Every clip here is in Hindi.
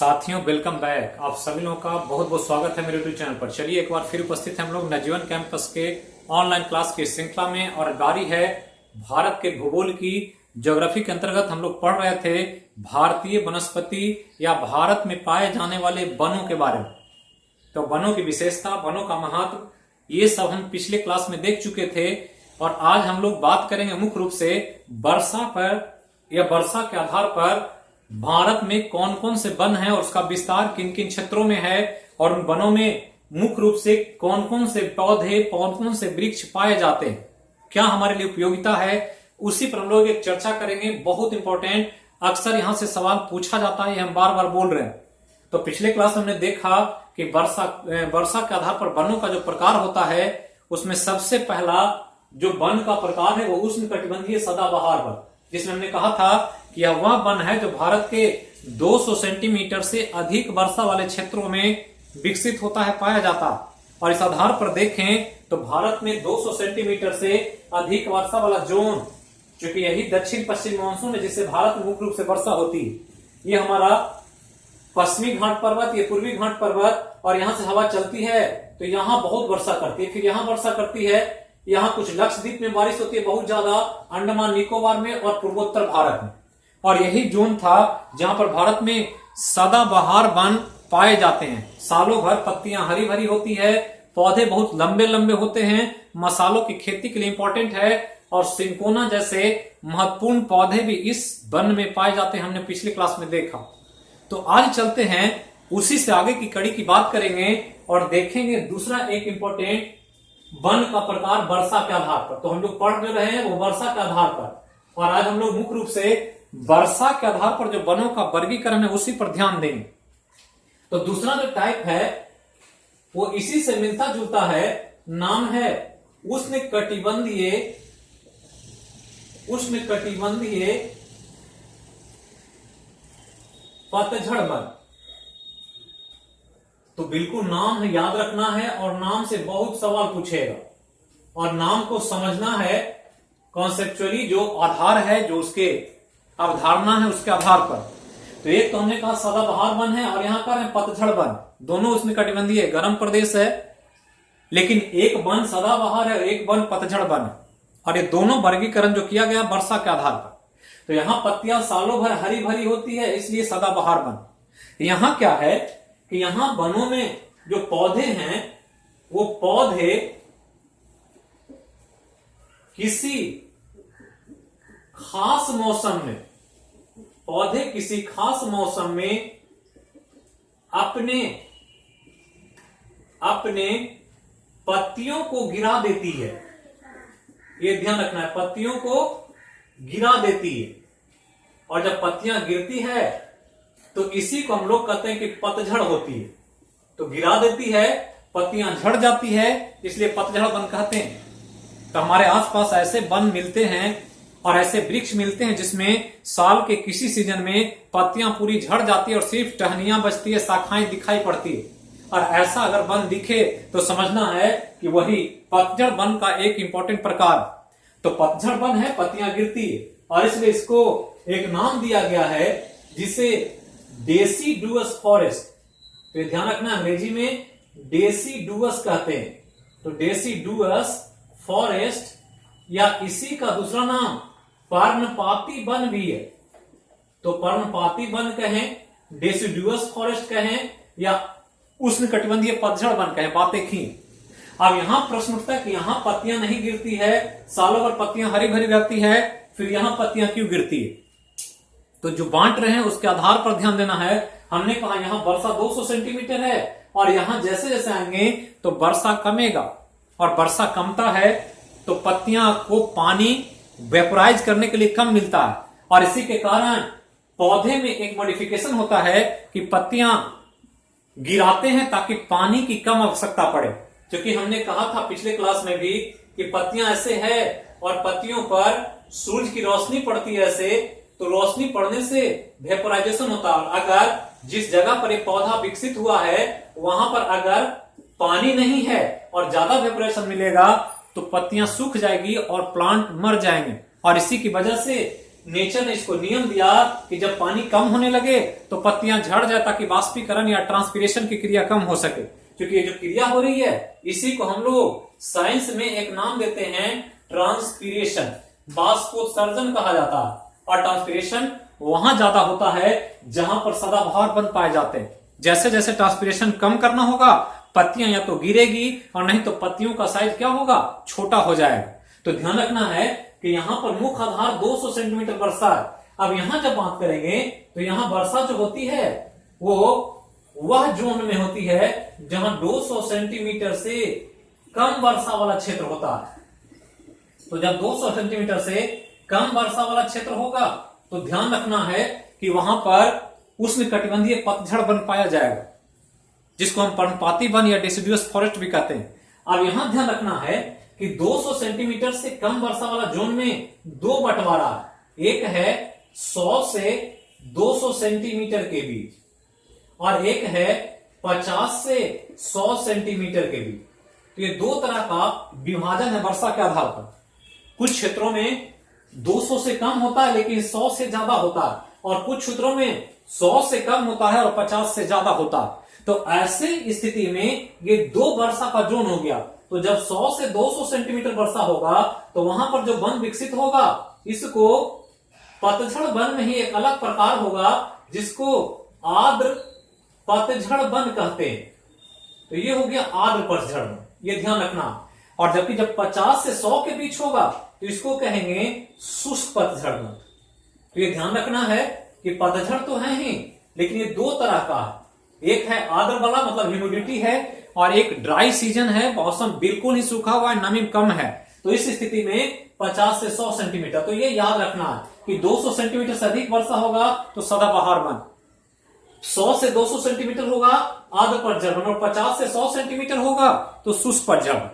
साथियों वेलकम बैक। आप सभी लोगों का बहुत बहुत स्वागत है मेरे यूट्यूब चैनल पर। चलिए एक बार फिर उपस्थित हैं हम लोग नवजीवन कैंपस के ऑनलाइन क्लास की श्रृंखला में, और बारी है भारत के भूगोल की। ज्योग्राफी के अंतर्गत हम लोग पढ़ रहे थे भारतीय वनस्पति या भारत में पाए जाने वाले वनों के बारे में। तो वनों की विशेषता, वनों का महत्व, ये सब हम पिछले क्लास में देख चुके थे। और आज हम लोग बात करेंगे मुख्य रूप से वर्षा पर या वर्षा के आधार पर भारत में कौन कौन से वन हैं और उसका विस्तार किन किन क्षेत्रों में है, और उन वनों में मुख्य रूप से कौन कौन से पौधे, कौन कौन से वृक्ष पाए जाते हैं, क्या हमारे लिए उपयोगिता है, उसी पर हम लोग एक चर्चा करेंगे। बहुत इंपॉर्टेंट, अक्सर यहां से सवाल पूछा जाता है, हम बार बार बोल रहे हैं। तो पिछले क्लास हमने देखा कि वर्षा के आधार पर वनों का जो प्रकार होता है, उसमें सबसे पहला जो वन का प्रकार है वो उष्णकटिबंधीय सदाबहार वन, जिसमें हमने कहा था कि यह वह वन है जो भारत के 200 सेंटीमीटर से अधिक वर्षा वाले क्षेत्रों में विकसित होता है, पाया जाता। और इस आधार पर देखें तो भारत में 200 सेंटीमीटर से अधिक वर्षा वाला जोन, क्योंकि यही दक्षिण पश्चिम मानसून है जिससे भारत में मुख्य रूप से वर्षा होती है। ये हमारा पश्चिमी घाट पर्वत, ये पूर्वी घाट पर्वत, और यहां से हवा चलती है तो यहां बहुत वर्षा करती है। फिर यहां वर्षा करती है, यहां कुछ लक्षद्वीप में बारिश होती है बहुत ज्यादा, अंडमान निकोबार में और पूर्वोत्तर भारत में। और यही जोन था जहां पर भारत में सदाबहार वन पाए जाते हैं। सालों भर पत्तियां हरी भरी होती है, पौधे बहुत लंबे लंबे होते हैं, मसालों की खेती के लिए इंपॉर्टेंट है, और सिंकोना जैसे महत्वपूर्ण पौधे भी इस वन में पाए जाते हैं, हमने पिछली क्लास में देखा। तो आज चलते हैं, उसी से आगे की कड़ी की बात करेंगे और देखेंगे दूसरा एक इंपॉर्टेंट वन का प्रकार वर्षा के आधार पर। तो हम लोग पढ़ रहे हैं वो वर्षा के आधार पर, और आज हम लोग मुख्य रूप से वर्षा के आधार पर जो वनों का वर्गीकरण है उसी पर ध्यान देंगे। तो दूसरा जो टाइप है वो इसी से मिलता जुलता है, नाम है उष्णकटिबंधीय पतझड़ वन। तो बिल्कुल नाम है, याद रखना है, और नाम से बहुत सवाल पूछेगा, और नाम को समझना है कॉन्सेप्चुअली, जो आधार है, जो उसके अवधारणा है उसके आधार पर। तो एक तो हमने कहा सदाबहार वन है, और यहां पर है पतझड़ वन। दोनों उसमें कटिबंधीय गर्म प्रदेश है, लेकिन एक वन सदाबहार है और एक वन पतझड़ वन है, और ये दोनों वर्गीकरण जो किया गया वर्षा के आधार पर। तो यहां पत्तियां सालों भर हरी भरी होती है, इसलिए सदाबहार वन। यहां क्या है कि यहां वनों में जो पौधे हैं वो पौधे किसी खास मौसम में, किसी खास मौसम में अपने पत्तियों को गिरा देती है। ये ध्यान रखना है, पत्तियों को गिरा देती है। और जब पत्तियां गिरती है तो इसी को हम लोग कहते हैं कि पतझड़ होती है। तो गिरा देती है, पत्तियां झड़ जाती है, इसलिए पतझड़ वन कहते हैं। तो हमारे आसपास ऐसे वन मिलते हैं और ऐसे वृक्ष मिलते हैं जिसमें साल के किसी सीजन में पत्तियां पूरी झड़ जाती है और सिर्फ टहनियां बचती है, शाखाएं दिखाई पड़ती है। और ऐसा अगर वन दिखे तो समझना है कि वही पतझड़ वन का एक इंपॉर्टेंट प्रकार। तो पतझड़ वन है, पत्तियां गिरती है, और इसलिए इसको एक नाम दिया गया है जिसे डेसिडुअस फॉरेस्ट। तो ध्यान रखना, अंग्रेजी में डेसिडुअस कहते हैं। तो डेसिडुअस फॉरेस्ट, या इसी का दूसरा नाम पर्णपाती वन भी है। तो पर्णपाती वन कहें, डेसिडुअस फॉरेस्ट कहें, या उष्णकटिबंधीय पतझड़ वन कहें, बात एक ही। अब यहां प्रश्न उठता है कि यहां पत्तियां नहीं गिरती है, सालों भर पत्तियां हरी भरी रहती है, फिर यहां पत्तियां क्यों गिरती है? तो जो बांट रहे हैं उसके आधार पर ध्यान देना है। हमने कहा यहां वर्षा 200 सेंटीमीटर है, और यहां जैसे जैसे आएंगे तो वर्षा कमेगा, और वर्षा कमता है तो पत्तियां को पानी वेपोराइज करने के लिए कम मिलता है, और इसी के कारण पौधे में एक मॉडिफिकेशन होता है कि पत्तियां गिराते हैं ताकि पानी की कम आवश्यकता पड़े। क्योंकि हमने कहा था पिछले क्लास में भी कि पत्तियां ऐसे है और पत्तियों पर सूरज की रोशनी पड़ती है ऐसे, तो रोशनी पड़ने से वेपोराइजेशन होता है। अगर जिस जगह पर एक पौधा विकसित हुआ है वहां पर अगर पानी नहीं है और ज्यादा वेपोरेशन मिलेगा तो पत्तियां सूख जाएगी और प्लांट मर जाएंगे। और इसी की वजह से नेचर ने इसको नियम दिया कि जब पानी कम होने लगे तो पत्तियां झड़ जाए, ताकि बाष्पीकरण या ट्रांसपीरेशन की क्रिया कम हो सके। क्योंकि ये जो क्रिया हो रही है इसी को हम लोग साइंस में एक नाम देते हैं ट्रांसपीरेशन, बाष्पोत्सर्जन कहा जाता है। और ट्रांसपीरेशन वहां ज्यादा होता है जहां पर सदाबहार बन पाए जाते हैं। जैसे जैसे ट्रांसपीरेशन कम करना होगा, पत्तियां या तो गिरेगी और नहीं तो पत्तियों का साइज क्या होगा, छोटा हो जाएगा। तो ध्यान रखना है कि यहाँ पर मुख्य आधार 200 सेंटीमीटर वर्षा है। अब यहां जब बात करेंगे तो यहाँ वर्षा जो होती है वो वह जोन में होती है जहां 200 सेंटीमीटर से कम वर्षा वाला क्षेत्र होता है। तो जब 200 सेंटीमीटर से कम वर्षा वाला क्षेत्र होगा तो ध्यान रखना है कि वहां पर उष्णकटिबंधीय पतझड़ बन पाया जाएगा, जिसको हम पर्णपाती वन या डेसिडुअस फॉरेस्ट भी कहते हैं। अब यहां ध्यान रखना है कि 200 सेंटीमीटर से कम वर्षा वाला जोन में दो बंटवारा, एक है 100 से 200 सेंटीमीटर के बीच और एक है 50 से 100 सेंटीमीटर के बीच। तो ये दो तरह का विभाजन है वर्षा के आधार पर। कुछ क्षेत्रों में 200 से कम होता है लेकिन 100 से ज्यादा होता है, और कुछ क्षेत्रों में 100 से कम होता है और 50 से ज्यादा होता है। तो ऐसे स्थिति में ये दो वर्षा का जोन हो गया। तो जब 100 से 200 सेंटीमीटर वर्षा होगा तो वहां पर जो वन विकसित होगा इसको पतझड़ वन में ही एक अलग प्रकार होगा जिसको आर्द्र पतझड़ वन कहते हैं। तो ये हो गया आर्द्र पतझड़ वन, ये ध्यान रखना। और जबकि जब 50 से 100 के बीच होगा तो इसको कहेंगे शुष्क पतझड़ वन। तो ये ध्यान रखना है कि पतझड़ तो है ही लेकिन ये दो तरह का है, एक है आर्द्र वाला मतलब ह्यूमिडिटी है, और एक ड्राई सीजन है, मौसम बिल्कुल ही सूखा हुआ है, नमी कम है। तो इस स्थिति में 50 से 100 सेंटीमीटर, तो ये याद रखना है कि 200 सेंटीमीटर से अधिक वर्षा होगा तो सदाबहार वन, 100 से 200 सेंटीमीटर होगा आर्द्र पतझड़ वन, और 50 से 100 सेंटीमीटर होगा तो शुष्क पतझड़ वन।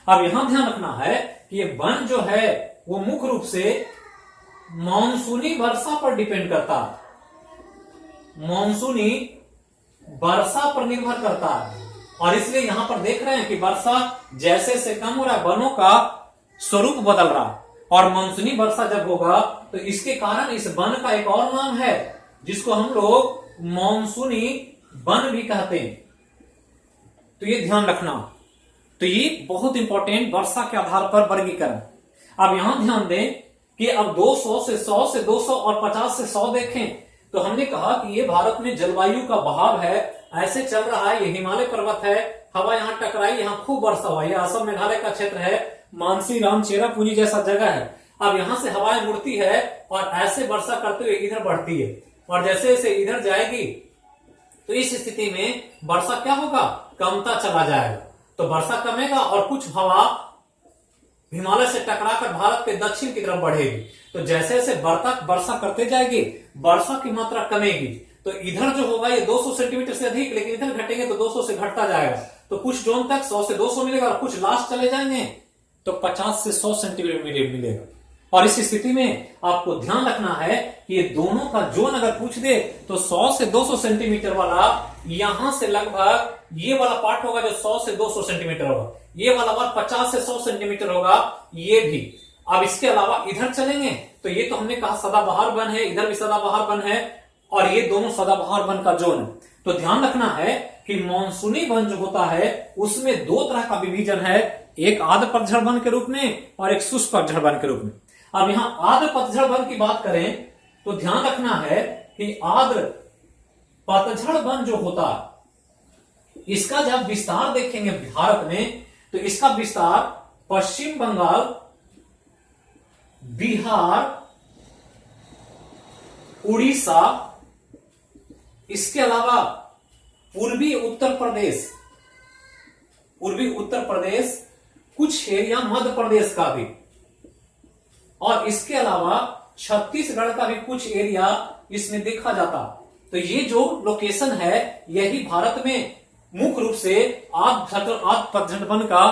अब यहां ध्यान रखना है कि ये वन जो है वो मुख्य रूप से मानसूनी वर्षा पर डिपेंड करता है, मानसूनी वर्षा पर निर्भर करता है। और इसलिए यहां पर देख रहे हैं कि वर्षा जैसे से कम हो रहा है, वनों का स्वरूप बदल रहा है, और मानसूनी वर्षा जब होगा तो इसके कारण इस वन का एक और नाम है जिसको हम लोग मानसूनी वन भी कहते हैं। तो ये ध्यान रखना। तो ये बहुत इंपॉर्टेंट वर्षा के आधार पर वर्गीकरण। अब यहां ध्यान दें कि अब 200 से 100 से 200 और 50 से 100 देखें तो हमने कहा कि ये भारत में जलवायु का बहाव है, ऐसे चल रहा है। ये हिमालय पर्वत है, हवा यहाँ टकराई, यहाँ खूब वर्षा हुआ। ये असम मेघालय का क्षेत्र है, मानसी राम चेरापूंजी जैसा जगह है। अब यहां से हवाएं मुड़ती है और ऐसे वर्षा करते हुए इधर बढ़ती है, और जैसे जैसे इधर जाएगी तो इस स्थिति में वर्षा क्या होगा, कमता चला जाएगा। तो वर्षा कमेगा और कुछ हवा हिमालय से टकराकर भारत के दक्षिण की तरफ बढ़ेगी। तो जैसे जैसे वर्षा करते जाएगी वर्षा की मात्रा कमेगी। तो इधर जो होगा ये 200 सेंटीमीटर से अधिक, लेकिन इधर घटेंगे तो 200 से घटता जाएगा। तो कुछ जोन तक 100 से 200 मिलेगा और कुछ लास्ट चले जाएंगे तो 50 से 100 सेंटीमीटर मिलेगा। और इस स्थिति में आपको ध्यान रखना है कि ये दोनों का जोन अगर पूछ दे तो 100 से 200 सेंटीमीटर वाला यहां से लगभग ये वाला पार्ट होगा जो 100 से 200 सेंटीमीटर होगा, ये वाला पार्ट 50 से 100 सेंटीमीटर होगा, ये भी। अब इसके अलावा इधर चलेंगे तो ये तो हमने कहा सदाबहार वन है, इधर भी सदाबहार वन है, और ये दोनों सदाबहार वन का जोन है। तो ध्यान रखना है कि मानसूनी वन जो होता है उसमें दो तरह का विभाजन है, एक आर्द्र पतझड़ वन के रूप में और एक शुष्क पतझड़ वन के रूप में। अब यहां आर्द्र पतझड़ वन की बात करें तो ध्यान रखना है कि आर्द्र पतझड़ वन जो होता है इसका जब विस्तार देखेंगे भारत में तो इसका विस्तार पश्चिम बंगाल, बिहार, उड़ीसा, इसके अलावा पूर्वी उत्तर प्रदेश, कुछ एरिया मध्य प्रदेश का भी, और इसके अलावा छत्तीसगढ़ का भी कुछ एरिया इसमें देखा जाता। तो ये जो लोकेशन है यही भारत में मुख्य रूप से आर्द्र पतझड़ वन का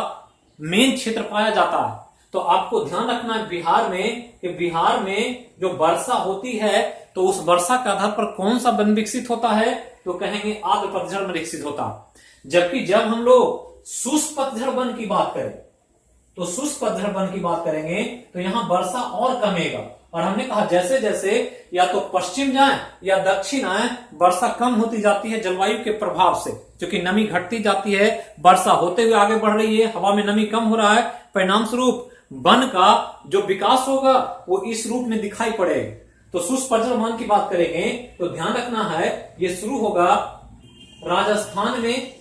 मेन क्षेत्र पाया जाता है। तो आपको ध्यान रखना है बिहार में कि बिहार में जो वर्षा होती है तो उस वर्षा के आधार पर कौन सा वन विकसित होता है तो कहेंगे आर्द्र पतझड़ वन विकसित होता है। जबकि जब हम लोग शुष्क पतझड़ वन की बात करें तो शुष्क पतझड़ वन की बात करेंगे तो यहां वर्षा और कमेगा, और हमने कहा जैसे जैसे या तो पश्चिम जाए या दक्षिण आए, वर्षा कम होती जाती है जलवायु के प्रभाव से, क्योंकि नमी घटती जाती है, वर्षा होते हुए आगे बढ़ रही है, हवा में नमी कम हो रहा है, परिणाम स्वरूप वन का जो विकास होगा वो इस रूप में दिखाई पड़ेगा। तो शुष्क पतझड़ वन की बात करेंगे तो ध्यान रखना है ये शुरू होगा राजस्थान में,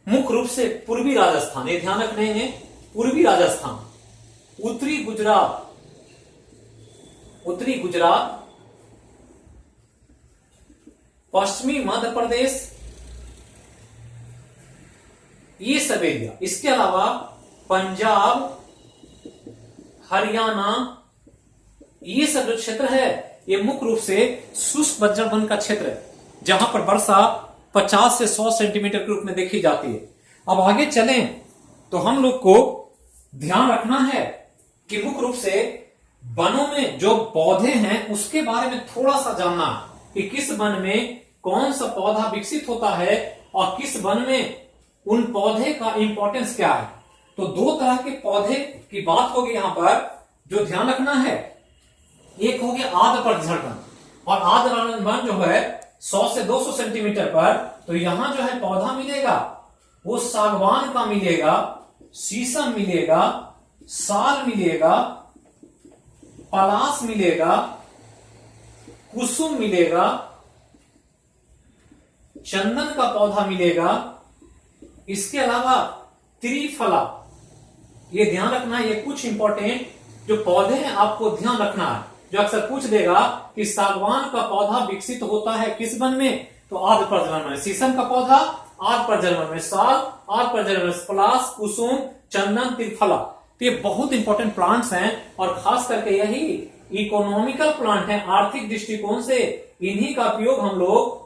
मुख्य रूप से पूर्वी राजस्थान, ये ध्यान रखने हैं, पूर्वी राजस्थान, उत्तरी गुजरात, पश्चिमी मध्य प्रदेश, ये सब एरिया, इसके अलावा पंजाब, हरियाणा, ये सब जो क्षेत्र है ये मुख्य रूप से शुष्क पतझड़ वन का क्षेत्र है, जहां पर वर्षा 50 से 100 सेंटीमीटर के रूप में देखी जाती है। अब आगे चलें तो हम लोग को ध्यान रखना है कि मुख्य रूप से वनों में जो पौधे हैं उसके बारे में थोड़ा सा जानना कि किस वन में कौन सा पौधा विकसित होता है और किस वन में उन पौधे का इंपॉर्टेंस क्या है। तो दो तरह के पौधे की बात होगी यहां पर, जो ध्यान रखना है, एक हो गया आर्द्र पतझड़ वन, और आर्द्र वन जो है 100 से 200 सेंटीमीटर पर, तो यहां जो है पौधा मिलेगा वो सागवान का मिलेगा, शीशम मिलेगा, साल मिलेगा, पलाश मिलेगा, कुसुम मिलेगा, चंदन का पौधा मिलेगा, इसके अलावा त्रिफला, ये ध्यान रखना है, ये कुछ इंपॉर्टेंट जो पौधे हैं आपको ध्यान रखना है, जो अक्सर पूछ देगा कि सागवान का पौधा विकसित होता है किस वन में, तो आर्द्र पतझड़ वन में, शीशम का पौधा आर्द्र पतझड़ वन में, साल आर्द्र पतझड़ वन में, पलाश, कुसुम, चंदन, त्रिफला। तो ये बहुत इंपॉर्टेंट प्लांट्स हैं और खास करके यही इकोनॉमिकल प्लांट हैं, आर्थिक दृष्टिकोण से इन्हीं का उपयोग हम लोग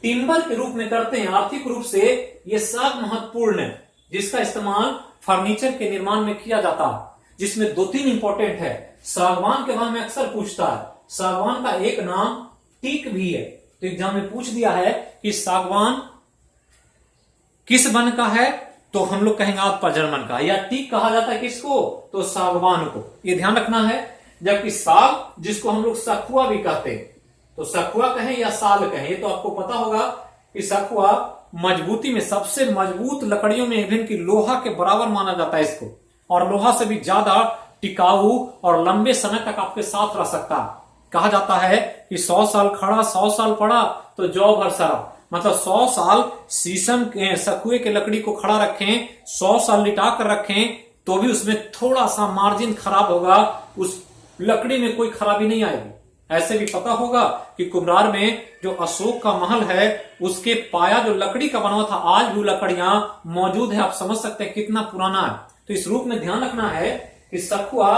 टिम्बर के रूप में करते हैं। आर्थिक रूप से ये सब महत्वपूर्ण है, जिसका इस्तेमाल फर्नीचर के निर्माण में किया जाता है, जिसमें 2-3 इंपॉर्टेंट है। सागवान के बारे में अक्सर पूछता है, सागवान का एक नाम टीक भी है, तो एग्जाम में पूछ दिया है कि सागवान किस वन का है, तो हम लोग कहेंगे आर्द्र पतझड़ वन का, या टीक कहा जाता है किसको, तो सागवान को, ये ध्यान रखना है। जबकि साग, जिसको हम लोग सखुआ भी कहते हैं, तो सखुआ कहें या साल कहें, ये तो आपको पता होगा कि सखुआ मजबूती में सबसे मजबूत लकड़ियों में इवन की लोहा के बराबर माना जाता है इसको, और लोहा से भी ज्यादा टिकाऊ और लंबे समय तक आपके साथ रह सकता है। कहा जाता है कि 100 साल खड़ा 100 साल पड़ा तो जौ भर सरा, मतलब 100 साल शीशम के सखुए के लकड़ी को खड़ा रखें, 100 साल लिटा कर रखें, तो भी उसमें थोड़ा सा मार्जिन खराब होगा, उस लकड़ी में कोई खराबी नहीं आएगी। ऐसे भी पता होगा कि कुम्हरार में जो अशोक का महल है उसके पाया जो लकड़ी का बना हुआ था, आज भी लकड़ियां मौजूद है, आप समझ सकते हैं कितना पुराना है। तो इस रूप में ध्यान रखना है कि सखुआ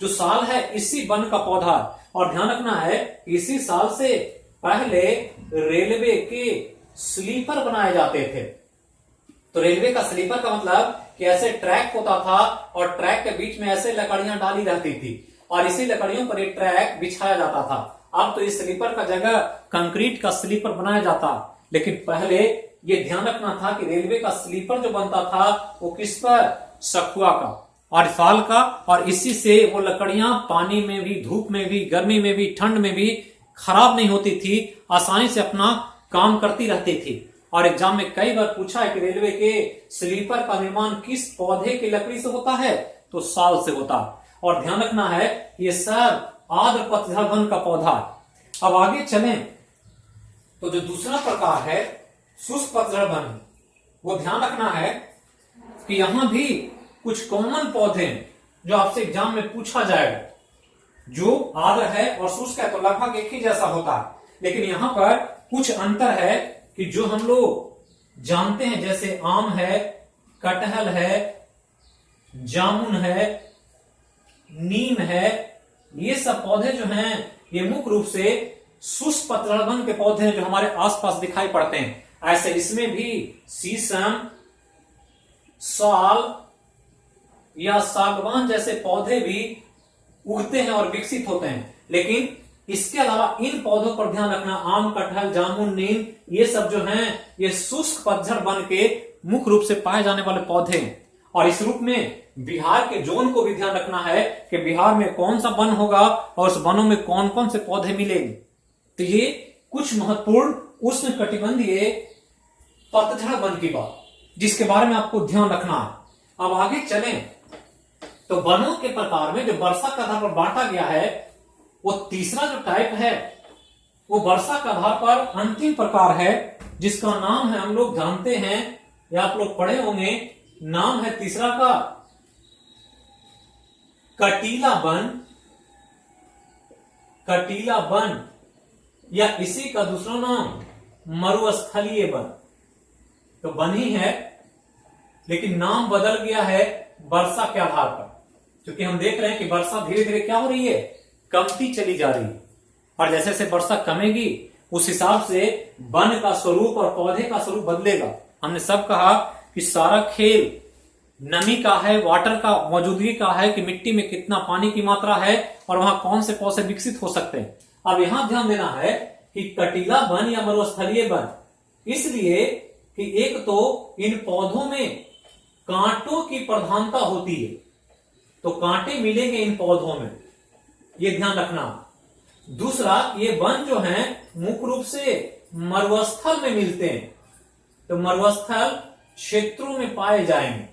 जो साल है इसी वन का पौधा है, और ध्यान रखना है इसी साल से पहले रेलवे के स्लीपर बनाए जाते थे। तो रेलवे का स्लीपर का मतलब कि ऐसे ट्रैक होता था और ट्रैक के बीच में ऐसे लकड़ियां डाली रहती थी और इसी लकड़ियों पर एक ट्रैक बिछाया जाता था। अब तो इस स्लीपर का जगह कंक्रीट का स्लीपर बनाया जाता, लेकिन पहले ये ध्यान रखना था कि रेलवे का स्लीपर जो बनता था वो किस पर, सखुआ का और साल का, और इसी से वो लकड़ियां पानी में भी, धूप में भी, गर्मी में भी, ठंड में भी खराब नहीं होती थी, आसानी से अपना काम करती रहती थी। और एग्जाम में कई बार पूछा है कि रेलवे के स्लीपर का निर्माण किस पौधे की लकड़ी से होता है, तो साल से होता है। और ध्यान रखना है ये सब आर्द्र पतझड़ वन का पौधा है। अब आगे चलें तो जो दूसरा प्रकार है शुष्क पतझड़ वन, वो ध्यान रखना है कि यहां भी कुछ कॉमन पौधे हैं जो आपसे एग्जाम में पूछा जाएगा। जो आर्द्र है और शुष्क है तो लगभग एक ही जैसा होता है, लेकिन यहां पर कुछ अंतर है कि जो हम लोग जानते हैं, जैसे आम है, कटहल है, जामुन है, नीम है, ये सब पौधे जो हैं ये मुख्य रूप से शुष्क पतझड़ वन के पौधे हैं जो हमारे आसपास दिखाई पड़ते हैं। ऐसे इसमें भी शीशम, साल या सागवान जैसे पौधे भी उगते हैं और विकसित होते हैं, लेकिन इसके अलावा इन पौधों पर ध्यान रखना, आम, कटहल, जामुन, नीम, ये सब जो हैं ये शुष्क पतझड़ वन के मुख्य रूप से पाए जाने वाले पौधे हैं। और इस रूप में बिहार के जोन को भी ध्यान रखना है कि बिहार में कौन सा वन होगा और उस वनों में कौन कौन से पौधे मिलेंगे। तो ये कुछ महत्वपूर्ण उष्णकटिबंधीय पतझड़ वन की बात, जिसके बारे में आपको ध्यान रखना है। अब आगे चलें तो वनों के प्रकार में जो वर्षा के आधार पर बांटा गया है, वो तीसरा जो टाइप है वो वर्षा के आधार पर अंतिम प्रकार है, जिसका नाम है, हम लोग जानते हैं या आप लोग पढ़े होंगे, नाम है तीसरा का कटीला वन। कटीला वन या इसी का दूसरा नाम मरुस्थलीय वन। तो वन ही है लेकिन नाम बदल गया है वर्षा के आधार पर, क्योंकि हम देख रहे हैं कि वर्षा धीरे धीरे क्या हो रही है, कमती चली जा रही है। और जैसे जैसे वर्षा कमेगी उस हिसाब से वन का स्वरूप और पौधे का स्वरूप बदलेगा। हमने सब कहा कि सारा खेल नमी का है, वाटर का मौजूदगी का है, कि मिट्टी में कितना पानी की मात्रा है और वहां कौन से पौधे विकसित हो सकते हैं। अब यहां ध्यान देना है कि कटीला वन या मरुस्थलीय वन इसलिए कि एक तो इन पौधों में कांटों की प्रधानता होती है, तो कांटे मिलेंगे इन पौधों में, ये ध्यान रखना। दूसरा, ये वन जो हैं मुख्य रूप से मरुस्थल में मिलते हैं, तो मरुस्थल क्षेत्रों में पाए जाएंगे।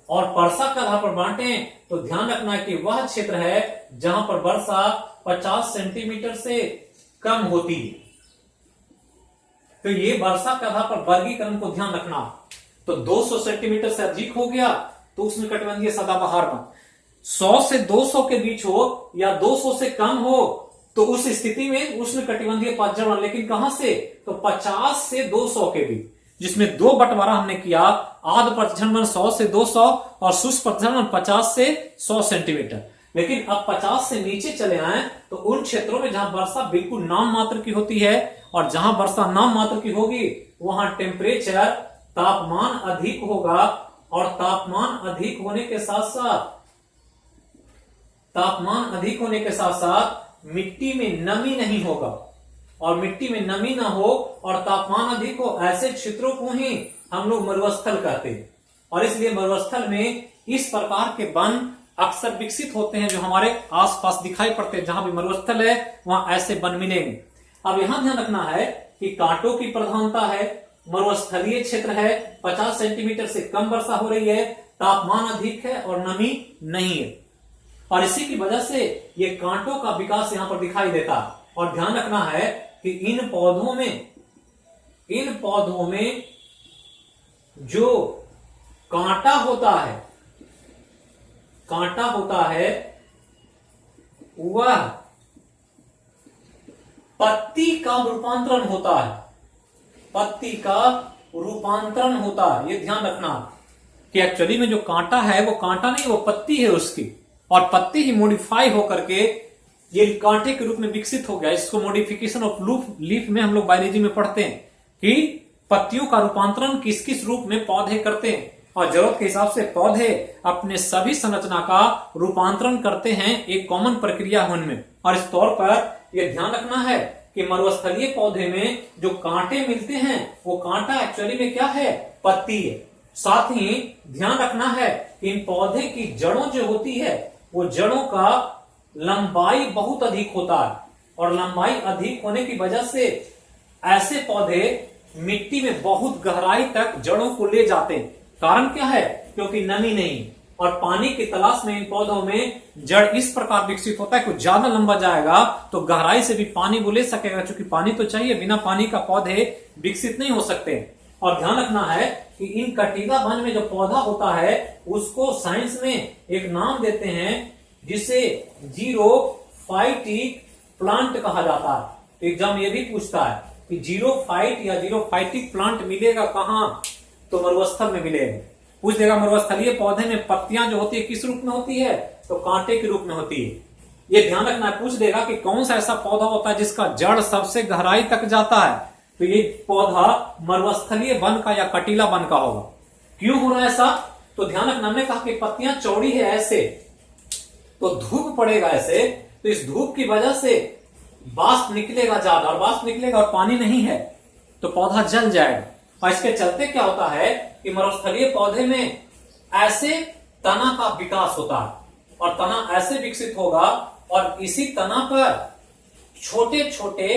और वर्षा के आधार पर बांटे तो ध्यान रखना है कि वह क्षेत्र है जहां पर वर्षा 50 सेंटीमीटर से कम होती है। तो ये वर्षा के आधार पर वर्गीकरण को ध्यान रखना। तो 200 सेंटीमीटर से अधिक हो गया तो उष्णकटिबंधीय सदाबहार वन, 100 से 200 के बीच हो या 200 से कम हो तो उस स्थिति में उष्णकटिबंधीय पतझड़ वन। लेकिन कहां से, तो 50 से 200 के बीच, जिसमें दो बंटवारा हमने किया, आर्द्र पतझड़ वन 100 से 200 और शुष्क पतझड़ वन 50 से 100 सेंटीमीटर। लेकिन अब 50 से नीचे चले आए तो उन क्षेत्रों में जहां वर्षा बिल्कुल नाम मात्र की होती है, और जहां वर्षा नाम मात्र की होगी वहां टेम्परेचर, तापमान अधिक होगा। और तापमान अधिक होने के साथ साथ मिट्टी में नमी नहीं होगा, और मिट्टी में नमी ना हो और तापमान अधिक हो, ऐसे क्षेत्रों को ही हम लोग मरुस्थल कहते हैं। और इसलिए मरुस्थल में इस प्रकार के वन अक्सर विकसित होते हैं जो हमारे आसपास दिखाई पड़ते हैं। जहां भी मरुस्थल है वहां ऐसे वन मिलेंगे। अब यहां ध्यान रखना है कि कांटों की प्रधानता है, मरुस्थलीय क्षेत्र है, 50 सेंटीमीटर से कम वर्षा हो रही है, तापमान अधिक है और नमी नहीं है, और इसी की वजह से ये कांटों का विकास यहां पर दिखाई देता है। और ध्यान रखना है कि इन पौधों में जो कांटा होता है वह पत्ती का रूपांतरण होता है। ये ध्यान रखना कि एक्चुअली में जो कांटा है वो कांटा नहीं, वो पत्ती है उसकी, और पत्ती ही मॉडिफाई होकर के ये कांटे के रूप में विकसित हो गया। इसको मॉडिफिकेशन ऑफ लीफ में हम लोग बायोलॉजी में पढ़ते हैं कि पत्तियों का रूपांतरण किस किस रूप में पौधे करते हैं, और जरूरत के हिसाब से पौधे अपने सभी संरचना का रूपांतरण करते हैं एक कॉमन प्रक्रिया उनमें। और इस तौर पर यह ध्यान रखना है कि मरुस्थलीय पौधे में जो कांटे मिलते हैं वो कांटा एक्चुअली में क्या है, पत्ती है। साथ ही ध्यान रखना है कि इन पौधे की जड़ों जो होती है वो जड़ों का लंबाई बहुत अधिक होता है, और लंबाई अधिक होने की वजह से ऐसे पौधे मिट्टी में बहुत गहराई तक जड़ों को ले जाते हैं। कारण क्या है, क्योंकि नमी नहीं, और पानी की तलाश में इन पौधों में जड़ इस प्रकार विकसित होता है कि ज्यादा लंबा जाएगा तो गहराई से भी पानी वो ले सकेगा, क्योंकि पानी तो चाहिए, बिना पानी का पौधे विकसित नहीं हो सकते। और ध्यान रखना है कि इन कटीला वन में जो पौधा होता है उसको साइंस में एक नाम देते हैं जिसे जीरोफाइटिक प्लांट कहा जाता है। एग्जाम ये भी पूछता है कि जीरोफाइट या जीरोफाइटिक प्लांट मिलेगा कहां, तो मरुस्थल में मिलेगा। पूछ देगा मरुस्थलीय पौधे में पत्तियां जो होती है किस रूप में होती है, तो कांटे के रूप में होती है। ये ध्यान रखना है। पूछ देगा कि कौन सा ऐसा पौधा होता है जिसका जड़ सबसे गहराई तक जाता है, तो ये पौधा मरुस्थलीय वन का या कटीला वन का होगा। क्यों हो रहा है ऐसा, तो ध्यान रखना, हमने कहा कि पत्तियां चौड़ी है ऐसे, तो धूप पड़ेगा ऐसे, तो इस धूप की वजह से वाष्प निकलेगा ज्यादा, और वाष्प निकलेगा और पानी नहीं है तो पौधा जल जाएगा। और इसके चलते क्या होता है कि मरुस्थलीय पौधे में ऐसे तना का विकास होता है और तना ऐसे विकसित होगा और इसी तना पर छोटे छोटे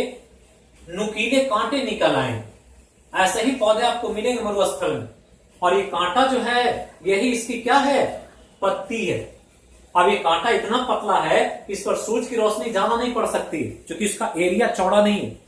नुकीले कांटे निकल आए। ऐसे ही पौधे आपको मिलेंगे मरुस्थल में और ये कांटा जो है यही इसकी क्या है, पत्ती है। अब ये कांटा इतना पतला है कि इस पर सूरज की रोशनी ज्यादा नहीं पड़ सकती क्योंकि इसका एरिया चौड़ा नहीं है।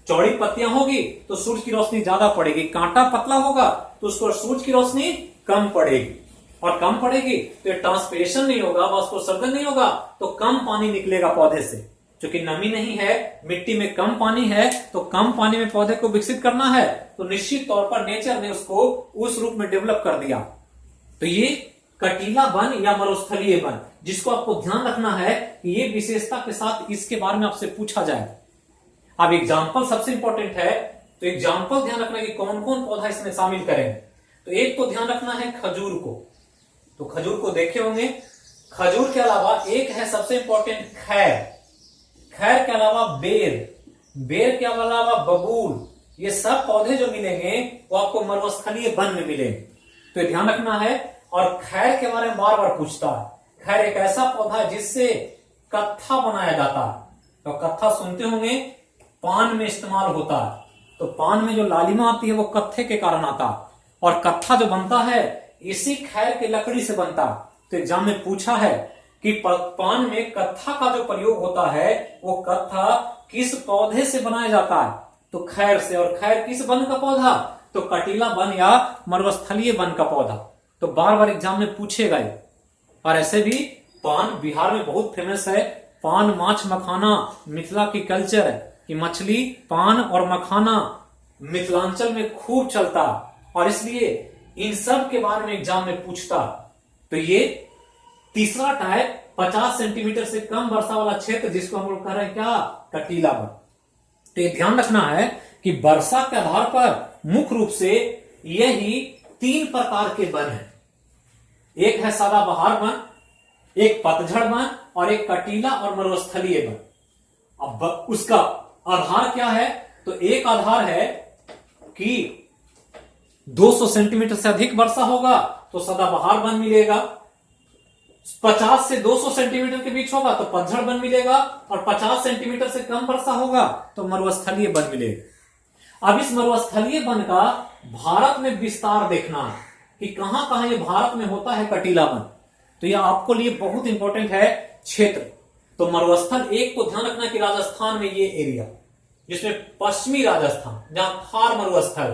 चौड़ी पत्तियां होगी तो सूरज की रोशनी ज्यादा पड़ेगी, कांटा पतला होगा तो उस पर सूरज की रोशनी कम पड़ेगी और कम पड़ेगी तो ट्रांसपिरेशन नहीं होगा, वाष्पोत्सर्जन नहीं होगा तो कम पानी निकलेगा पौधे से। क्योंकि नमी नहीं है, मिट्टी में कम पानी है तो कम पानी में पौधे को विकसित करना है तो निश्चित तौर पर नेचर ने उसको उस रूप में डेवलप कर दिया। तो ये कटीला वन या मरुस्थलीय वन, जिसको आपको ध्यान रखना है कि ये विशेषता के साथ इसके बारे में आपसे पूछा जाए। अब एग्जाम्पल सबसे इंपॉर्टेंट है, तो एग्जाम्पल ध्यान रखना कि कौन कौन पौधा इसमें शामिल करें। तो एक तो ध्यान रखना है खजूर को, तो खजूर को देखे होंगे। खजूर के अलावा एक है सबसे इंपॉर्टेंट खैर, खैर के अलावा बेर, बेर के अलावा बबूल, ये सब पौधे जो मिलेंगे वो आपको मरुस्थलीय वन में मिलेंगे, तो ध्यान रखना है। और खैर के बारे में बार बार पूछता है। खैर एक ऐसा पौधा है जिससे कत्था बनाया जाता है, तो कत्था सुनते होंगे, पान में इस्तेमाल होता है। तो पान में जो लालिमा आती है वो कत्थे के कारण आता है और कत्था जो बनता है इसी खैर के लकड़ी से बनता है। तो एग्जाम में पूछा है कि पान में कत्था का जो प्रयोग होता है वो कत्था किस पौधे से बनाया जाता है, तो खैर से। और खैर किस वन का पौधा, तो कटीला वन या मरुस्थलीय वन का पौधा। तो बार बार एग्जाम में पूछेगा ही। और ऐसे भी पान बिहार में बहुत फेमस है, पान माछ मखाना मिथिला की कल्चर है कि मछली पान और मखाना मिथिलांचल में खूब चलता और इसलिए इन सब के बारे में एग्जाम में पूछता। तो ये तीसरा टाइप 50 सेंटीमीटर से कम वर्षा वाला क्षेत्र जिसको हम लोग कह रहे हैं क्या, कटीला वन। तो ये ध्यान रखना है कि वर्षा के आधार पर मुख्य रूप से यही 3 प्रकार के वन हैं। एक है सदाबहार वन, एक पतझड़ वन और एक कटीला और मरुस्थलीय वन। अब उसका आधार क्या है, तो एक आधार है कि 200 सेंटीमीटर से अधिक वर्षा होगा तो सदाबहार वन मिलेगा, 50 से 200 सेंटीमीटर के बीच होगा तो पतझड़ वन मिलेगा और 50 सेंटीमीटर से कम वर्षा होगा तो मरुस्थलीय वन मिलेगा। अब इस मरुस्थलीय वन का भारत में विस्तार देखना है कि कहां कहां ये भारत में होता है कटीला वन। तो यह आपको लिए बहुत इंपॉर्टेंट है क्षेत्र। तो मरुस्थल एक को ध्यान रखना कि राजस्थान में ये एरिया जिसमें पश्चिमी राजस्थान जहां थार मरुस्थल,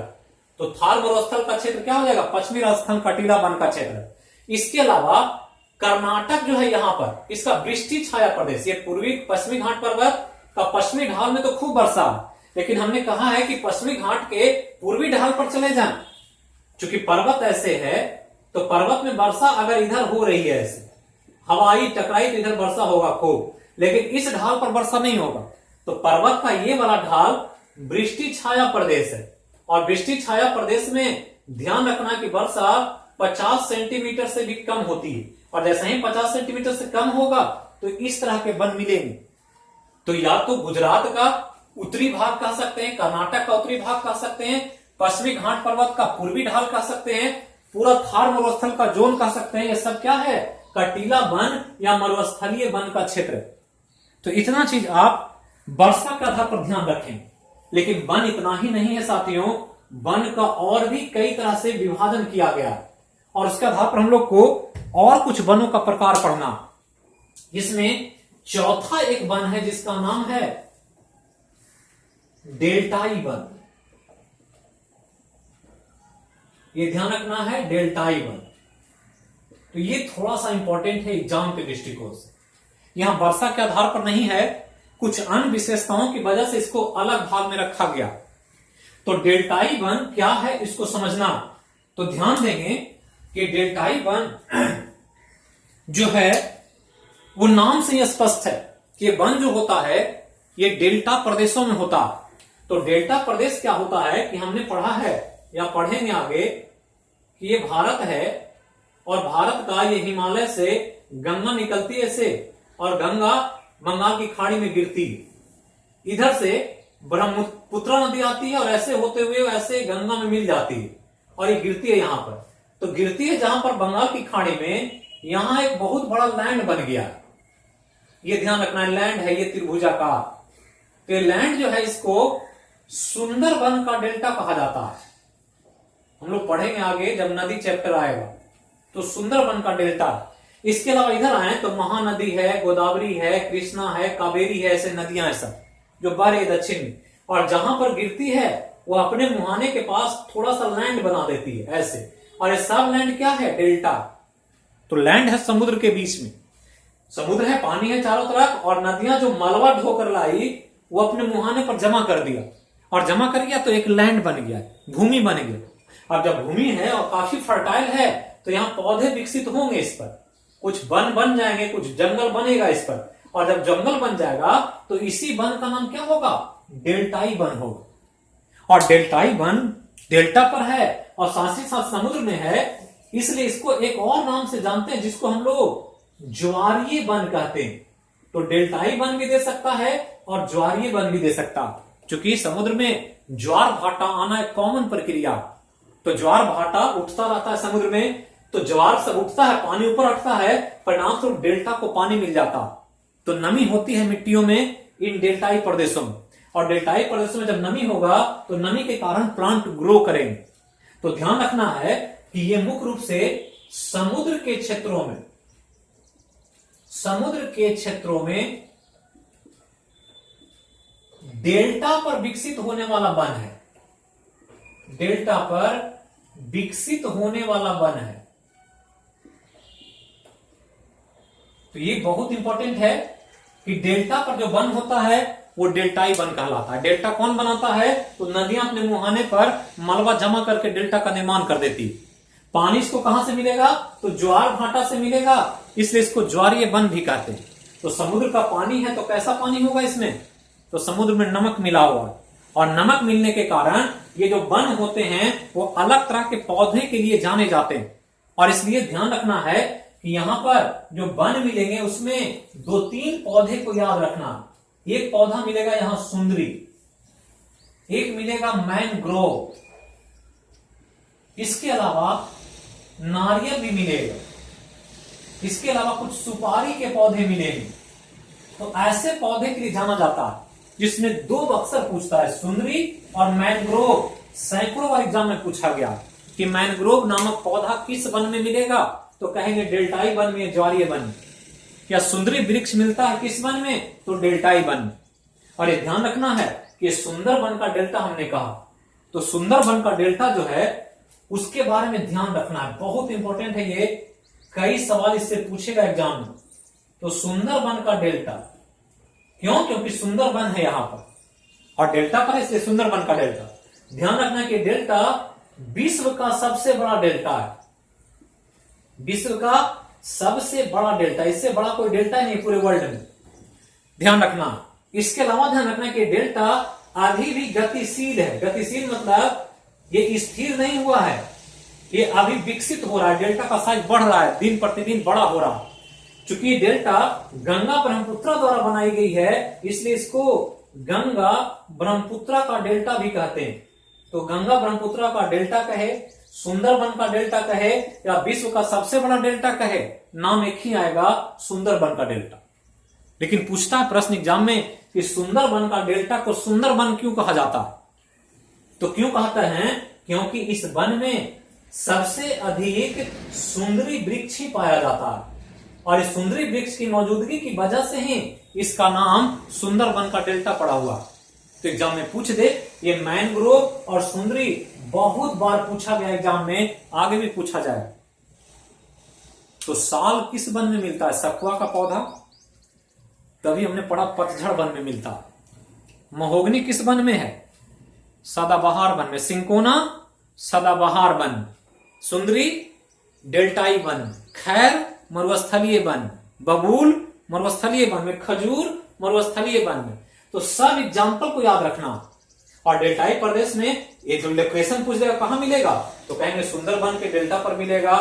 तो थार मरुस्थल का क्षेत्र क्या हो जाएगा, पश्चिमी राजस्थान कटीला वन का क्षेत्र। इसके अलावा कर्नाटक जो है यहाँ पर इसका वृष्टि छाया प्रदेश, ये पूर्वी पश्चिमी घाट पर्वत का पश्चिमी ढाल में तो खूब वर्षा है, लेकिन हमने कहा है कि पश्चिमी घाट के पूर्वी ढाल पर चले जाएं। चूंकि पर्वत ऐसे है तो पर्वत में वर्षा अगर इधर हो रही है ऐसे हवाई टकराई तो इधर वर्षा होगा खूब, लेकिन इस ढाल पर वर्षा नहीं होगा। तो पर्वत का ये वाला ढाल वृष्टि छाया प्रदेश है और वृष्टि छाया प्रदेश में ध्यान रखना कि वर्षा 50 सेंटीमीटर से भी कम होती है और जैसे ही 50 सेंटीमीटर से कम होगा तो इस तरह के वन मिलेंगे। तो या तो गुजरात का उत्तरी भाग कह सकते हैं, कर्नाटक का उत्तरी भाग कह सकते हैं, पश्चिमी घाट पर्वत का पूर्वी ढाल कह सकते हैं, पूरा थार मरुस्थल का जोन कह सकते हैं। ये सब क्या है, कटीला वन या मरुस्थलीय वन का क्षेत्र। तो इतना चीज आप वर्षा के आधार पर ध्यान रखें। लेकिन वन इतना ही नहीं है साथियों, वन का और भी कई तरह से विभाजन किया गया और उसके आधार पर हम लोग को और कुछ वनों का प्रकार पढ़ना। इसमें चौथा एक वन है जिसका नाम है डेल्टाई वन। ये ध्यान रखना है, डेल्टाई वन। तो ये थोड़ा सा इंपॉर्टेंट है एग्जाम के दृष्टिकोण से। यहां वर्षा के आधार पर नहीं है, कुछ अन्य विशेषताओं की वजह से इसको अलग भाग में रखा गया। तो डेल्टाई वन क्या है इसको समझना। तो ध्यान देंगे कि डेल्टाई वन जो है वो नाम से ही स्पष्ट है कि वन जो होता है ये डेल्टा प्रदेशों में होता है। तो डेल्टा प्रदेश क्या होता है कि हमने पढ़ा है या पढ़ेंगे आगे कि ये भारत है और भारत का ये हिमालय से गंगा निकलती है ऐसे और गंगा बंगाल की खाड़ी में गिरती है। इधर से ब्रह्मपुत्र नदी आती है और ऐसे होते हुए ऐसे गंगा में मिल जाती है और ये गिरती है यहां पर। तो गिरती है जहां पर बंगाल की खाड़ी में, यहां एक बहुत बड़ा लैंड बन गया। ये ध्यान रखना है, लैंड है ये त्रिभुजाकार। तो ये लैंड जो है इसको सुंदरबन का डेल्टा कहा जाता है। हम लोग पढ़ेंगे आगे जब नदी चैप्टर आएगा। तो सुंदरबन का डेल्टा। इसके अलावा इधर आए तो महानदी है, गोदावरी है, कृष्णा है, कावेरी है, ऐसे नदियां हैं सब जो बह रही है दक्षिण में। और जहां पर गिरती है वो अपने मुहाने के पास थोड़ा सा लैंड बना देती है ऐसे, और ये सब लैंड क्या है? डेल्टा। तो लैंड है समुद्र के बीच में, समुद्र है, पानी है चारों तरफ, और नदियां जो मलबा ढोकर लाई वो अपने मुहाने पर जमा कर दिया, और जमा कर गया तो एक लैंड बन गया, भूमि बन गया। अब जब भूमि है और काफी फर्टाइल है तो यहां पौधे विकसित होंगे, इस पर कुछ वन बन जाएंगे, कुछ जंगल बनेगा इस पर। और जब जंगल बन जाएगा तो इसी वन का नाम क्या होगा? डेल्टाई वन होगा। और डेल्टाई वन डेल्टा पर है और साथ ही साथ समुद्र में है, इसलिए इसको एक और नाम से जानते हैं जिसको हम लोग ज्वारीय वन कहते हैं। तो डेल्टाई वन भी दे सकता है और ज्वारीय वन भी दे सकता, क्योंकि समुद्र में ज्वार भाटा आना एक कॉमन प्रक्रिया। तो ज्वार भाटा उठता रहता है समुद्र में, तो ज्वार सब उठता है, पानी ऊपर उठता है, परिणाम स्वरूप डेल्टा को पानी मिल जाता। तो नमी होती है मिट्टियों में इन डेल्टाई प्रदेशों में, और डेल्टाई प्रदेशों में जब नमी होगा तो नमी के कारण प्लांट ग्रो करेंगे। तो ध्यान रखना है कि ये मुख्य रूप से समुद्र के क्षेत्रों में डेल्टा पर विकसित होने वाला वन है। डेल्टा पर विकसित होने वाला वन है। तो ये बहुत इंपॉर्टेंट है कि डेल्टा पर जो वन होता है वो डेल्टाई वन कहलाता है। डेल्टा कौन बनाता है? तो नदियां अपने मुहाने पर मलबा जमा करके डेल्टा का निर्माण कर देती। पानी इसको कहां से मिलेगा? तो ज्वार भाटा से मिलेगा, इसलिए इसको ज्वारीय वन भी कहते हैं। तो समुद्र का पानी है तो कैसा पानी होगा इसमें? तो समुद्र में नमक मिला हुआ है, और नमक मिलने के कारण ये जो वन होते हैं वो अलग तरह के पौधे के लिए जाने जाते हैं। और इसलिए ध्यान रखना है कि यहां पर जो वन मिलेंगे उसमें 2-3 पौधे को याद रखना। एक पौधा मिलेगा यहां सुंदरी, एक मिलेगा मैनग्रोव, इसके अलावा नारियल भी मिलेगा, इसके अलावा कुछ सुपारी के पौधे मिलेंगे। तो ऐसे पौधे के लिए जाना जाता है जिसमें 2 अक्सर पूछता है, सुंदरी और मैनग्रोव। सैकड़ों बार एग्जाम में पूछा गया कि मैनग्रोव नामक पौधा किस वन में मिलेगा? तो कहेंगे डेल्टाई वन में, ज्वारीय वन में। या सुंदरी वृक्ष मिलता है किस वन में? तो डेल्टाई वन में। और ये ध्यान रखना है कि सुंदरबन का डेल्टा हमने कहा, तो सुंदरबन का डेल्टा जो है उसके बारे में ध्यान रखना है, बहुत इंपॉर्टेंट है ये। कई सवाल इससे पूछेगा एग्जाम में। तो सुंदरबन का डेल्टा क्यों? क्योंकि सुंदरबन है यहां पर और डेल्टा पर, इसलिए सुंदरबन का डेल्टा। ध्यान रखना कि डेल्टा विश्व का सबसे बड़ा डेल्टा है, विश्व का सबसे बड़ा डेल्टा, इससे बड़ा कोई डेल्टा नहीं पूरे वर्ल्ड में। ध्यान रखना। इसके अलावा ध्यान रखना कि डेल्टा अभी भी गतिशील है। गतिशील मतलब ये स्थिर नहीं हुआ है, ये अभी विकसित हो रहा है। डेल्टा का साइज बढ़ रहा है, दिन प्रतिदिन बड़ा हो रहा है। चूंकि डेल्टा गंगा ब्रह्मपुत्र द्वारा बनाई गई है, इसलिए इसको गंगा ब्रह्मपुत्र का डेल्टा भी कहते हैं। तो गंगा ब्रह्मपुत्र का डेल्टा कहे, सुंदरबन का डेल्टा कहे, या विश्व का सबसे बड़ा डेल्टा कहे, नाम एक ही आएगा, सुंदरबन का डेल्टा। लेकिन पूछता है प्रश्न एग्जाम में कि सुंदरबन का डेल्टा को सुंदरबन क्यों कहा जाता है? तो क्यों कहते हैं? क्योंकि इस वन में सबसे अधिक सुंदरी वृक्ष ही पाया जाता है, और इस सुंदरी वृक्ष की मौजूदगी की वजह से ही इसका नाम सुंदरबन का डेल्टा पड़ा हुआ। तो एग्जाम में पूछ दे, ये मैनग्रोव और सुंदरी बहुत बार पूछा गया एग्जाम में, आगे भी पूछा जाए। तो साल किस वन में मिलता है? सखुआ का पौधा, तभी हमने पढ़ा पतझड़ वन में मिलता है। महोगनी किस वन में है? सदाबहार वन में। सिंकोना सदाबहार वन, सुंदरी डेल्टाई वन, खैर मरुस्थलीय वन, बबूल मरुस्थलीय वन में, खजूर मरुस्थलीय वन में। तो सब एग्जाम्पल को याद रखना। और डेल्टाई प्रदेश में ये जो लोकेशन पूछ देगा कहां मिलेगा, तो कहेंगे सुंदरबन के डेल्टा पर मिलेगा।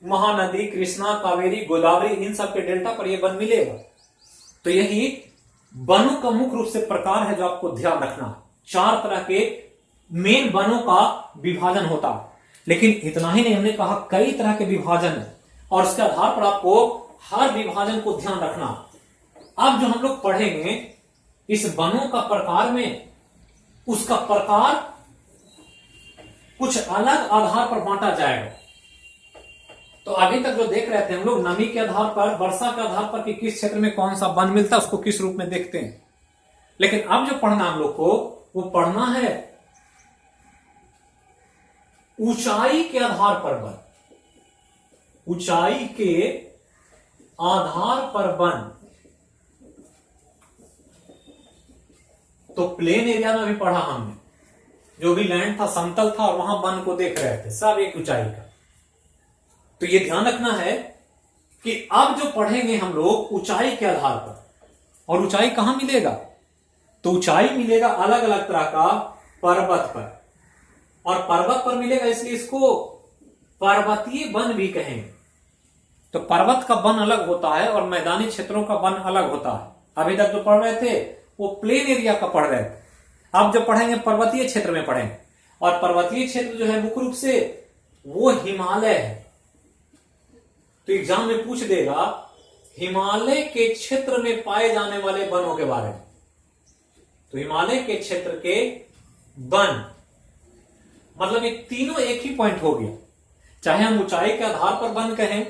महानदी, कृष्णा, कावेरी, गोदावरी, इन सब के डेल्टा पर यह वन मिलेगा। तो यही वनों का मुख्य रूप से प्रकार है जो आपको ध्यान रखना। 4 तरह के मेन वनों का विभाजन होता है। लेकिन इतना ही नहीं, हमने कहा कई तरह के विभाजन है और उसके आधार पर आपको हर विभाजन को ध्यान रखना। अब जो हम लोग पढ़ेंगे इस वनों का प्रकार में, उसका प्रकार कुछ अलग आधार पर बांटा जाएगा। तो अभी तक जो देख रहे थे हम लोग नमी के आधार पर, वर्षा के आधार पर कि किस क्षेत्र में कौन सा वन मिलता है, उसको किस रूप में देखते हैं। लेकिन अब जो पढ़ना हम लोग को, वो पढ़ना है ऊंचाई के आधार पर वन। ऊंचाई के आधार पर वन। तो प्लेन एरिया में भी पढ़ा हमने, जो भी लैंड था समतल था और वहां वन को देख रहे थे, सब एक ऊंचाई का। तो ये ध्यान रखना है कि अब जो पढ़ेंगे हम लोग ऊंचाई के आधार पर, और ऊंचाई कहां मिलेगा, तो ऊंचाई मिलेगा अलग अलग तरह का पर्वत पर, और पर्वत पर मिलेगा इसलिए इसको पर्वतीय वन भी कहेंगे। तो पर्वत का वन अलग होता है और मैदानी क्षेत्रों का वन अलग होता है। अभी तक जो पढ़ रहे थे वो प्लेन एरिया का पढ़ रहे थे, अब जो पढ़ेंगे पर्वतीय क्षेत्र में पढ़ेंगे। और पर्वतीय क्षेत्र जो है मुख्य रूप से वो हिमालय है। तो एग्जाम में पूछ देगा हिमालय के क्षेत्र में पाए जाने वाले वनों के बारे में। तो हिमालय के क्षेत्र के वन, मतलब ये तीनों एक ही पॉइंट हो गया। चाहे हम ऊंचाई के आधार पर वन कहें,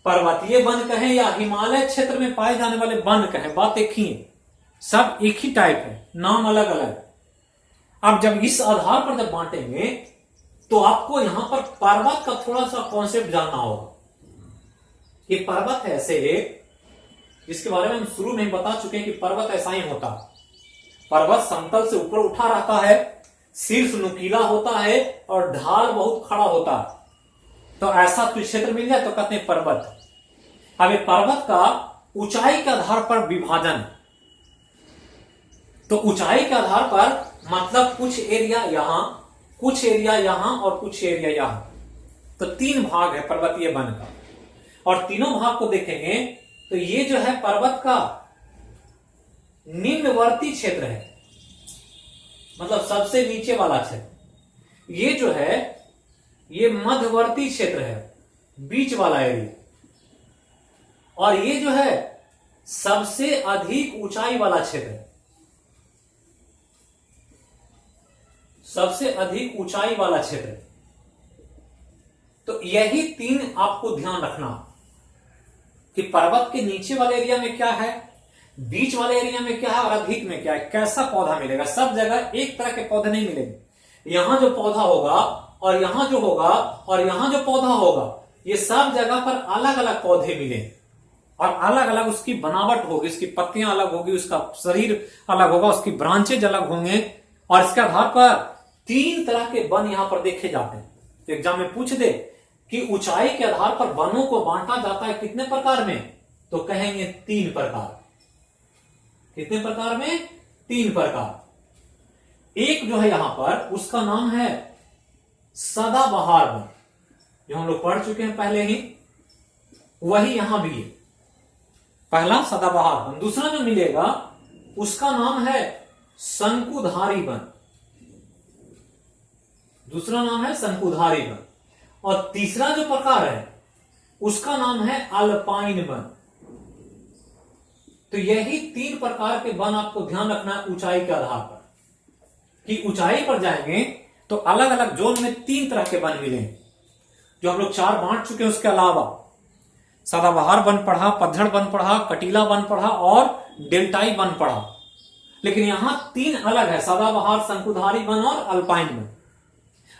पर्वतीय वन कहें, या हिमालय क्षेत्र में पाए जाने वाले वन कहें, बात एक ही है, सब एक ही टाइप है, नाम अलग अलग। अब जब इस आधार पर जब बांटेंगे तो आपको यहां पर पर्वत का थोड़ा सा कॉन्सेप्ट जानना होगा। ये पर्वत है ऐसे एक, जिसके बारे में हम शुरू में बता चुके हैं कि पर्वत ऐसा ही होता है। पर्वत समतल से ऊपर उठा रहता है, शीर्ष नुकीला होता है और ढाल बहुत खड़ा होता है। तो ऐसा कोई क्षेत्र मिल जाए तो कहते हैं पर्वत। अब ये पर्वत का ऊंचाई के आधार पर विभाजन। तो ऊंचाई के आधार पर मतलब कुछ एरिया यहां, कुछ एरिया यहां और कुछ एरिया यहां। तो तीन भाग है पर्वतीय वन का, और तीनों भाग को देखेंगे तो ये जो है पर्वत का निम्नवर्ती क्षेत्र है, मतलब सबसे नीचे वाला क्षेत्र। ये जो है ये मध्यवर्ती क्षेत्र है, बीच वाला एरिया। और ये जो है सबसे अधिक ऊंचाई वाला क्षेत्र है, सबसे अधिक ऊंचाई वाला क्षेत्र। तो यही तीन आपको ध्यान रखना कि पर्वत के नीचे वाले एरिया में क्या है, बीच वाले एरिया में क्या है और अधिक में क्या है, कैसा पौधा मिलेगा। सब जगह एक तरह के पौधे नहीं मिलेंगे। यहां जो पौधा होगा और यहां जो होगा और यहां जो पौधा होगा, ये सब जगह पर अलग अलग पौधे मिलेंगे और अलग अलग उसकी बनावट होगी, उसकी पत्तियां अलग होगी, उसका शरीर अलग होगा, उसकी ब्रांचेज अलग होंगे। और इसके आधार पर तीन तरह के वन यहां पर देखे जाते हैं। तो एग्जाम में पूछ दे कि ऊंचाई के आधार पर वनों को बांटा जाता है कितने प्रकार में, तो कहेंगे तीन प्रकार। कितने प्रकार में? तीन प्रकार। एक जो है यहां पर उसका नाम है सदाबहार वन, जो हम लोग पढ़ चुके हैं पहले ही, वही यहां भी है। पहला सदाबहार वन। दूसरा जो मिलेगा उसका नाम है शंकुधारी वन। दूसरा नाम है शंकुधारी वन। और तीसरा जो प्रकार है उसका नाम है अल्पाइन वन। तो यही तीन प्रकार के वन आपको ध्यान रखना है ऊंचाई के आधार पर, कि ऊंचाई पर जाएंगे तो अलग अलग जोन में तीन तरह के वन मिलेंगे, जो हम लोग चार बांट चुके हैं। उसके अलावा सदाबहार वन पढ़ा, पतझड़ वन पढ़ा, कटीला वन पढ़ा और डेल्टाई वन पढ़ा। लेकिन यहां तीन अलग है, सदाबहार, शंकुधारी वन और अल्पाइन वन।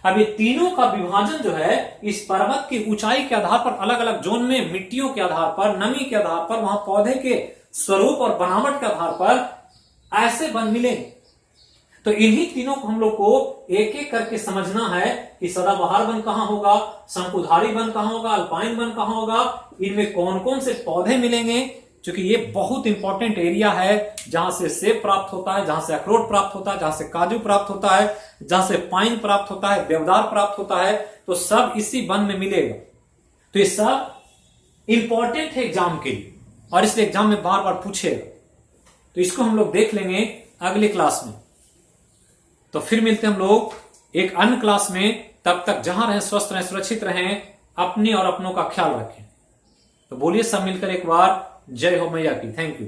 अब ये तीनों का विभाजन जो है इस पर्वत की ऊंचाई के आधार पर अलग अलग जोन में, मिट्टियों के आधार पर, नमी के आधार पर, वहां पौधे के स्वरूप और बनावट के आधार पर ऐसे वन मिलेंगे। तो इन्हीं तीनों को हम लोग को एक एक करके समझना है कि सदाबहार वन कहां होगा, शंकुधारी वन कहां होगा, अल्पाइन वन कहां होगा, इनमें कौन कौन से पौधे मिलेंगे। क्योंकि ये बहुत इंपॉर्टेंट एरिया है जहां से सेब प्राप्त होता है, जहां से अखरोट प्राप्त होता है, जहां से काजू प्राप्त होता है, जहां से पाइन प्राप्त होता है, देवदार प्राप्त होता है। तो सब इसी वन में मिलेगा। तो ये सब इंपॉर्टेंट है एग्जाम के लिए, और इसलिए एग्जाम में बार बार पूछेगा। तो इसको हम लोग देख लेंगे अगली क्लास में। तो फिर मिलते हैं हम लोग एक अन्य क्लास में। तब तक जहां रहें स्वस्थ रहें, सुरक्षित रहें, अपनी और अपनों का ख्याल रखें। तो बोलिए सब मिलकर एक बार जय हो मैया की। Thank you.